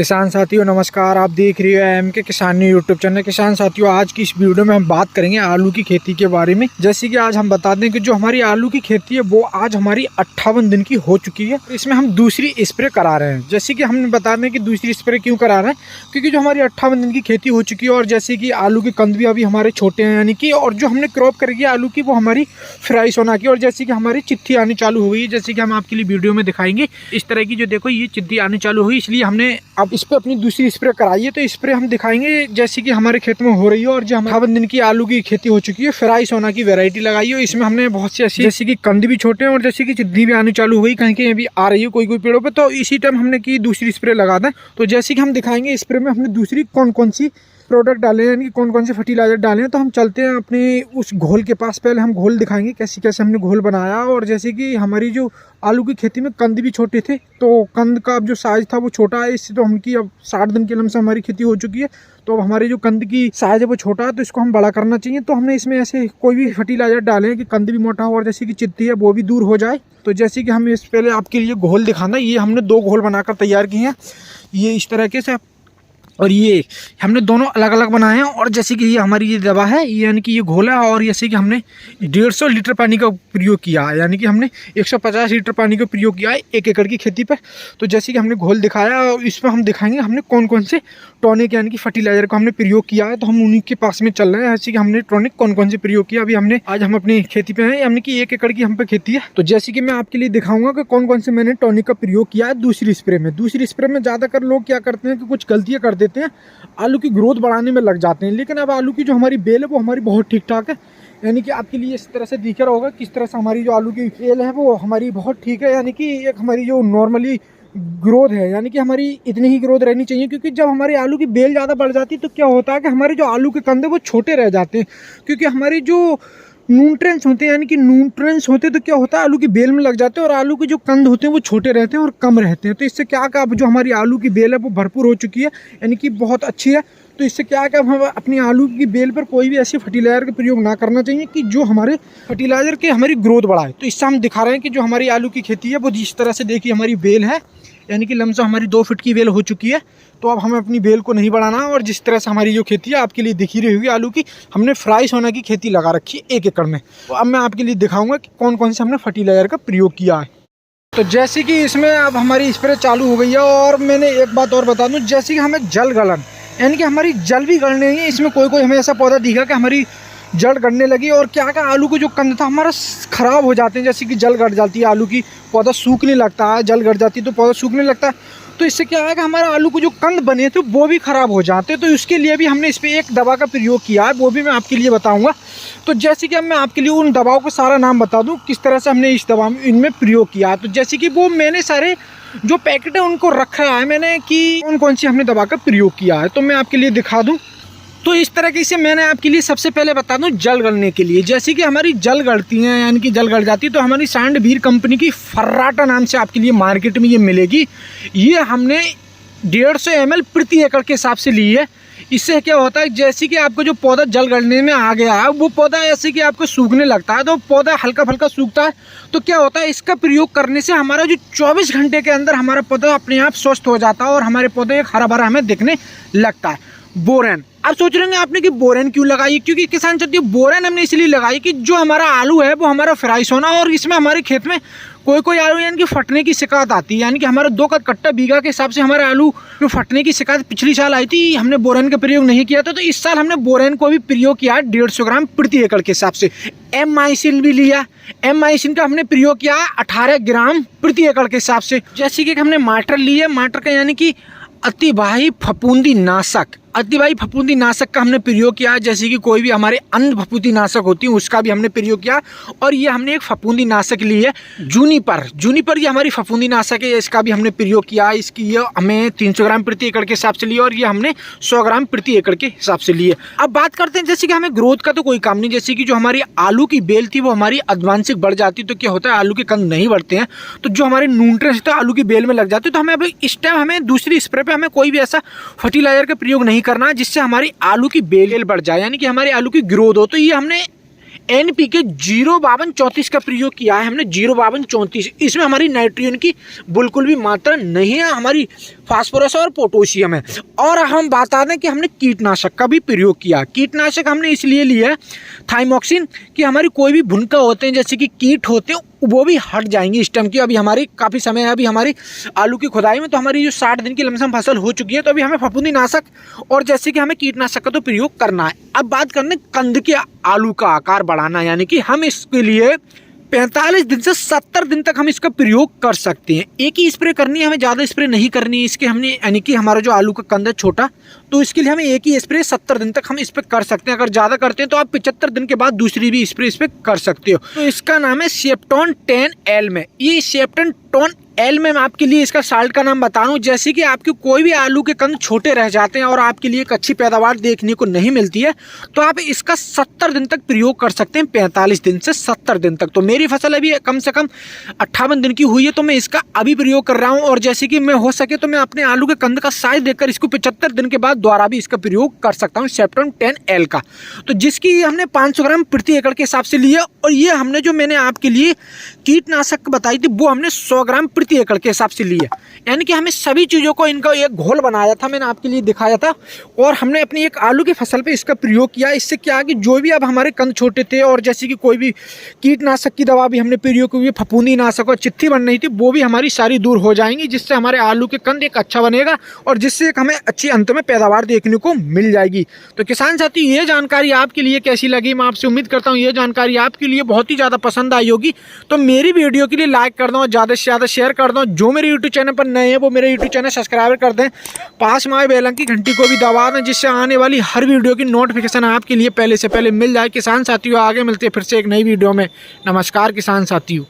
किसान साथियों नमस्कार। आप देख रहे हो एम के किसान यूट्यूब चैनल। किसान साथियों, आज की इस वीडियो में हम बात करेंगे आलू की खेती के बारे में। जैसे कि आज हम बता दें कि जो हमारी आलू की खेती है वो आज हमारी 58 दिन की हो चुकी है। इसमें हम दूसरी स्प्रे करा रहे हैं। जैसे कि हम बता दें कि दूसरी स्प्रे क्यों करा रहे हैं, क्योंकि जो हमारी 58 दिन की खेती हो चुकी है और जैसे कि आलू के कंद भी अभी हमारे छोटे हैं, यानी कि और जो हमने क्रॉप करी है आलू की वो हमारी फ्राई सोना की, और जैसे कि हमारी चिट्ठी आनी चालू हो गई है। जैसे कि हम आपके लिए वीडियो में दिखाएंगे इस तरह की, जो देखो ये चिट्ठी आनी चालू हुई, इसलिए हमने अब इस पे अपनी दूसरी स्प्रे कराई है। तो स्प्रे हम दिखाएंगे जैसे कि हमारे खेत में हो रही है। और जो 58 दिन की आलू की खेती हो चुकी है, फ्राई सोना की वैरायटी लगाई है। इसमें हमने बहुत सी ऐसी जैसे कि कंद भी छोटे हैं और जैसे कि चिद्दी भी आनी चालू हुई, कहीं कहीं अभी आ रही है कोई कोई पेड़ों पे। तो इसी टाइम हमने की दूसरी स्प्रे लगा दें। तो जैसे कि हम दिखाएंगे स्प्रे में हमने दूसरी कौन कौन सी प्रोडक्ट डाले हैं, यानी कि कौन कौन से फर्टिलाइजर डाले हैं। तो हम चलते हैं अपने उस घोल के पास। पहले हम घोल दिखाएंगे कैसे कैसे हमने घोल बनाया। और जैसे कि हमारी जो आलू की खेती में कंद भी छोटे थे, तो कंद का अब जो साइज़ था वो छोटा है। इससे तो हमकी अब 60 दिन के लम से हमारी खेती हो चुकी है। तो अब हमारी जो कंद की साइज़ है वो छोटा है, तो इसको हम बड़ा करना चाहिए। तो हमने इसमें ऐसे कोई भी फर्टिलाइजर डाले हैं कि कंद भी मोटा हो और जैसे कि चित्ती है वो भी दूर हो जाए। तो जैसे कि हम इस पहले आपके लिए घोल दिखाना, ये हमने 2 घोल बनाकर तैयार किए हैं, ये इस तरीके से। और ये हमने दोनों अलग अलग बनाए हैं। और जैसे कि ये हमारी ये दवा है, ये यानी कि ये घोल है। और जैसे कि हमने 150 लीटर पानी का प्रयोग किया है, यानी कि हमने 150 लीटर पानी का प्रयोग किया है 1 एकड़ की खेती पर। तो जैसे कि हमने घोल दिखाया, और इसमें हम दिखाएंगे हमने कौन कौन से टॉनिक यानी कि फर्टिलाइजर को हमने प्रयोग किया है। तो हम उन्हीं के पास में चल रहे हैं, जैसे कि हमने टॉनिक कौन कौन से प्रयोग किया। अभी आज हम अपनी खेती पे हैं, यानी कि 1 एकड़ की हम पे खेती है। तो जैसे कि मैं आपके लिए दिखाऊंगा कि कौन कौन से मैंने टॉनिक का प्रयोग किया है दूसरी स्प्रे में। दूसरी स्प्रे में ज़्यादातर लोग क्या करते हैं कि कुछ गलतियाँ कर देते हैं, आलू की ग्रोथ बढ़ाने में लग जाते हैं। लेकिन अब आलू की जो हमारी बेल है वो हमारी बहुत ठीक ठाक है, यानी कि आपके लिए इस तरह से दिख रहा होगा किस तरह से हमारी जो आलू की बेल है वो हमारी बहुत ठीक है। यानी कि एक हमारी जो नॉर्मली ग्रोथ है, यानी कि हमारी इतनी ही ग्रोथ रहनी चाहिए। क्योंकि जब हमारी आलू की बेल ज़्यादा बढ़ जाती है तो क्या होता है कि हमारे जो आलू के कंदे वो छोटे रह जाते हैं। क्योंकि हमारी जो न्यूट्रिएंट्स होते हैं, यानी कि न्यूट्रिएंट्स होते हैं, तो क्या होता है आलू की बेल में लग जाते हैं और आलू के जो कंद होते हैं वो छोटे रहते हैं और कम रहते हैं। तो इससे क्या अब जो हमारी आलू की बेल है वो भरपूर हो चुकी है, यानी कि बहुत अच्छी है। तो इससे क्या है कि अब हम अपनी आलू की बेल पर कोई भी ऐसी फर्टिलाइजर का प्रयोग ना करना चाहिए कि जो हमारे फर्टिलाइजर के हमारी ग्रोथ बढ़ाए। तो इससे हम दिखा रहे हैं कि जो हमारी आलू की खेती है वो जिस तरह से देखिए हमारी बेल है, यानी कि लमसम हमारी 2 फीट की बेल हो चुकी है। तो अब हमें अपनी बेल को नहीं बढ़ाना। और जिस तरह से हमारी जो खेती है आपके लिए दिख ही रही होगी आलू की, हमने फ्राई सोना की खेती लगा रखी है 1 एकड़ में। तो अब मैं आपके लिए दिखाऊंगा कि कौन कौन से हमने फर्टिलाइजर का प्रयोग किया है। तो जैसे कि इसमें अब हमारी स्प्रे चालू हो गई है। और मैंने एक बात और बता दूं, जैसे कि हमें जल गलन, यानी कि हमारी जल भी गलने है। इसमें कोई हमें ऐसा पौधा दिखा कि हमारी जड़ गड़ने लगी और क्या आलू को जो कंद था हमारा ख़राब हो जाते हैं। जैसे कि जल गड़ जाती है आलू की, पौधा सूखने लगता है, जल गड़ जाती है तो पौधा सूखने लगता है। तो इससे क्या है कि हमारे आलू को जो कंद बने थे वो भी ख़राब हो जाते हैं। तो इसके लिए भी हमने इस पर एक दवा का प्रयोग किया है, वो भी मैं आपके लिए बताऊंगा। तो जैसे कि अब मैं आपके लिए उन दवाओं का सारा नाम बता दूं किस तरह से हमने इस दवा में इनमें प्रयोग किया है। तो जैसे कि वो मैंने सारे जो पैकेट है उनको रखा है मैंने कि कौन कौन सी हमने दवा का प्रयोग किया है। तो मैं आपके लिए दिखा दूँ। तो इस तरीके से मैंने आपके लिए सबसे पहले बता दूं जल गलने के लिए। जैसे कि हमारी जल गलती हैं, यानी कि जल गल जाती है, तो हमारी सांडवीर कंपनी की फर्राटा नाम से आपके लिए मार्केट में ये मिलेगी। ये हमने 150 ml प्रति एकड़ के हिसाब से ली है। इससे क्या होता है, जैसे कि आपको जो पौधा जल गलने में आ गया है वो पौधा ऐसे कि आपको सूखने लगता है, तो पौधा हल्का फुल्का सूखता है। तो क्या होता है, इसका प्रयोग करने से हमारा जो 24 घंटे के अंदर हमारा पौधा अपने आप स्वस्थ हो जाता है और हमारे पौधे एक हरा भरा हमें दिखने लगता है। बोरेन, अब सोच रहे हैं आपने कि बोरेन क्यों लगाई, क्योंकि किसान साथियों बोरेन हमने इसलिए लगाई कि जो हमारा आलू है वो हमारा फ्राई सोना, और इसमें हमारे खेत में कोई आलू यानी कि फटने की शिकायत आती है। यानी कि हमारा 2 कट्टा बीघा के हिसाब से हमारे आलू में फटने की शिकायत पिछली साल आई थी, हमने बोरेन का प्रयोग नहीं किया था। तो इस साल हमने बोरेन को भी प्रयोग किया 150 ग्राम प्रति एकड़ के हिसाब से। एमाइसिन भी लिया, एमाइसिन का हमने प्रयोग किया 18 ग्राम प्रति एकड़ के हिसाब से। जैसे कि हमने माटर लिया, माटर का यानी कि अतिवाही फफूंदी नाशक, अतिवाही फफूंदी नाशक का हमने प्रयोग किया। जैसे कि कोई भी हमारे अन्य फफूंदी नाशक होती है उसका भी हमने प्रयोग किया। और ये हमने एक फफूंदी नाशक ली है जूनिपर, ये हमारी फफूंदी नाशक है, इसका भी हमने प्रयोग किया। इसकी ये हमें 300 ग्राम प्रति एकड़ के हिसाब से लिए और ये हमने 100 ग्राम प्रति एकड़ के हिसाब से लिए। अब बात करते हैं जैसे कि हमें ग्रोथ का तो कोई काम नहीं। जैसे कि जो हमारी आलू की बेल थी वो हमारी आनुवांशिक बढ़ जाती, तो क्या होता है आलू के कंद नहीं बढ़ते हैं, तो जो हमारे न्यूट्रिएंट्स थे आलू की बेल में लग जाते। तो हमें अब इस टाइम हमें दूसरी स्प्रे पे हमें कोई भी ऐसा फर्टिलाइजर का प्रयोग नहीं करना जिससे हमारी आलू की बेल बढ़ जाए, यानी कि हमारी आलू की ग्रोथ हो। तो ये हमने NPK 05234 का प्रयोग किया है हमने, 05234। इसमें हमारी नाइट्रोजन की बिल्कुल भी मात्रा नहीं है। हमारी फास्फोरस और पोटेशियम है। और हम बता दें कि हमने कीटनाशक का भी प्रयोग किया। कीटनाशक हमने इसलिए लिया थाइमोक्सिन कि हमारी कोई भी भुनका होते हैं जैसे कि कीट होते हैं वो भी हट जाएंगे इस टाइम की। अभी हमारी काफ़ी समय है अभी हमारी आलू की खुदाई में, तो हमारी जो 60 दिन की लमसम फसल हो चुकी है, तो अभी हमें फफूंदीनाशक और जैसे कि हमें कीटनाशक का तो प्रयोग करना है। अब बात करने कंद के आलू का आकार बढ़ाना, यानी कि हम इसके लिए 45 दिन से 70 दिन तक हम इसका प्रयोग कर सकते हैं। एक ही स्प्रे करनी है, हमें ज़्यादा स्प्रे नहीं करनी है इसके। हमने यानी कि हमारा जो आलू का कंद है छोटा, तो इसके लिए हमें एक ही स्प्रे 70 दिन तक हम इस पर कर सकते हैं। अगर ज़्यादा करते हैं तो आप 75 दिन के बाद दूसरी भी स्प्रे इस पर कर सकते हो। तो इसका नाम है सेप्टोन 10L में। ये सेप्टोन एल में मैं आपके लिए इसका साल्ट का नाम बता रहा हूँ। जैसे कि आपके कोई भी आलू के कंद छोटे रह जाते हैं और आपके लिए एक अच्छी पैदावार देखने को नहीं मिलती है, तो आप इसका 70 दिन तक प्रयोग कर सकते हैं, 45 दिन से 70 दिन तक। तो मेरी फसल अभी कम से कम 58 दिन की हुई है, तो मैं इसका अभी प्रयोग कर रहा हूँ। और जैसे कि मैं हो सके तो मैं अपने आलू के कंद का साइज देखकर इसको 75 दिन के बाद दोबारा भी इसका प्रयोग कर सकता हूँ, सेप्टोन 10L का। तो जिसकी हमने 500 ग्राम प्रति एकड़ के हिसाब से लिया, और ये हमने जो मैंने आपके लिए कीटनाशक बताई थी वो हमने 100 ग्राम प्रति एकड़ के हिसाब से लिया। यानी कि हमें सभी चीज़ों को इनका एक घोल बनाया था, मैंने आपके लिए दिखाया था, और हमने अपनी एक आलू की फसल पे इसका प्रयोग किया। इससे क्या कि जो भी अब हमारे कंद छोटे थे और जैसे कि कोई भी कीटनाशक की दवा भी हमने प्रयोग की, फफूंदीनाशक और चित्ती बन रही थी, वो भी हमारी सारी दूर हो जाएंगी, जिससे हमारे आलू के कंद एक अच्छा बनेगा और जिससे एक हमें अच्छी अंत में पैदावार देखने को मिल जाएगी। तो किसान साथी, ये जानकारी आपके लिए कैसी लगी? मैं आपसे उम्मीद करता हूँ ये जानकारी आपके लिए बहुत ही ज़्यादा पसंद आई होगी। तो मेरी वीडियो के लिए लाइक कर दो, ज़्यादा से ज़्यादा शेयर कर दो। जो मेरे यूट्यूब चैनल पर नए हैं वो मेरे यूट्यूब चैनल सब्सक्राइब कर दें, पास में आए बेल की घंटी को भी दबा दें, जिससे आने वाली हर वीडियो की नोटिफिकेशन आपके लिए पहले से पहले मिल जाए। किसान साथियों, आगे मिलते हैं फिर से एक नई वीडियो में। नमस्कार किसान साथियों।